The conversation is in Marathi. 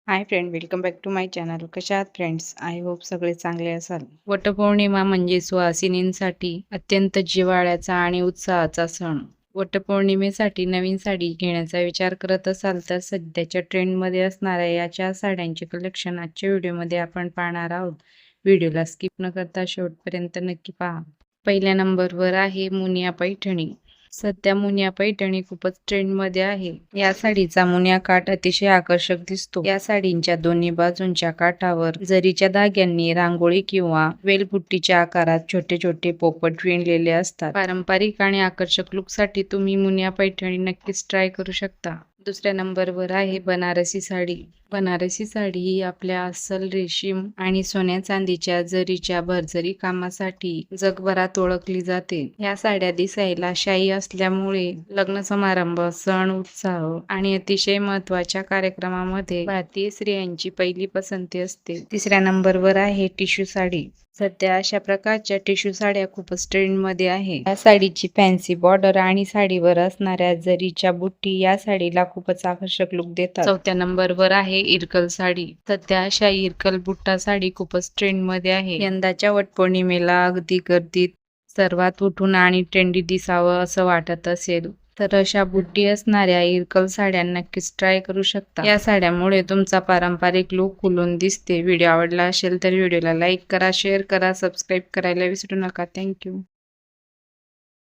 High friend, welcome back to my channel. कशा आहात फ्रेंड्स? आय होप सगळे चांगले असाल. वटपौर्णिमा म्हणजे सुहासिनींसाठी अत्यंत जिव्हाळ्याचा आणि उत्साहाचा सण. वटपौर्णिमेसाठी नवीन साडी घेण्याचा विचार करत असाल तर सध्याच्या ट्रेंडमध्ये असणाऱ्या या 4 साड्यांचे कलेक्शन आजच्या व्हिडिओमध्ये आपण पाहणार आहोत. व्हिडिओला स्किप न करता शेवटपर्यंत नक्की पहा. पहिल्या नंबरवर आहे मुनिया पैठणी. सध्या मुनिया पैठणी खूपच ट्रेंडमध्ये आहे. या साडीचा मुनिया काठ अतिशय आकर्षक दिसतो. या साडींच्या दोन्ही बाजूंच्या काठावर जरीच्या धाग्यांनी रांगोळी किंवा वेलबुट्टीच्या आकारात छोटे छोटे पोपट विणलेले असतात. पारंपरिक आणि आकर्षक लुकसाठी तुम्ही मुनिया पैठणी नक्कीच ट्राय करू शकता. दुसऱ्या नंबरवर आहे बनारसी साडी. बनारसी साडी ही आपल्या अस्सल रेशीम आणि सोन्या चांदीच्या जरीच्या भरजरी कामासाठी जगभरात ओळखली जाते. या साड्या दिसायला शाही असल्यामुळे लग्न समारंभ, सण, उत्साह आणि अतिशय महत्त्वाच्या कार्यक्रमामध्ये भारतीय स्त्रियांची पहिली पसंती असते. तिसऱ्या नंबरवर आहे टिश्यू साडी. सध्या अशा प्रकारच्या टिश्यू साड्या खूपच ट्रेंडमध्ये आहे. या साडीची फॅन्सी बॉर्डर आणि साडीवर असणाऱ्या जरीच्या बुट्टी या साडीला खूपच आकर्षक लुक देतात. चौथ्या नंबरवर आहे इरकल साडी. सध्या अशा इरकल बुट्टा साडी खूपच ट्रेंडमध्ये आहे. यंदाच्या वटपौर्णिमेला अगदी गर्दीत सर्वात उठून आणि ट्रेंडी दिसावं असं वाटत असेल तर अशा बुट्टी असणाऱ्या इरकल साड्या नक्कीच ट्राय करू शकता. या साड्यामुळे तुमचा पारंपरिक लुक खुलून दिसते. व्हिडिओ आवडला असेल तर व्हिडिओला लाईक करा, शेअर करा, सबस्क्राईब करायला विसरू नका. थँक्यू.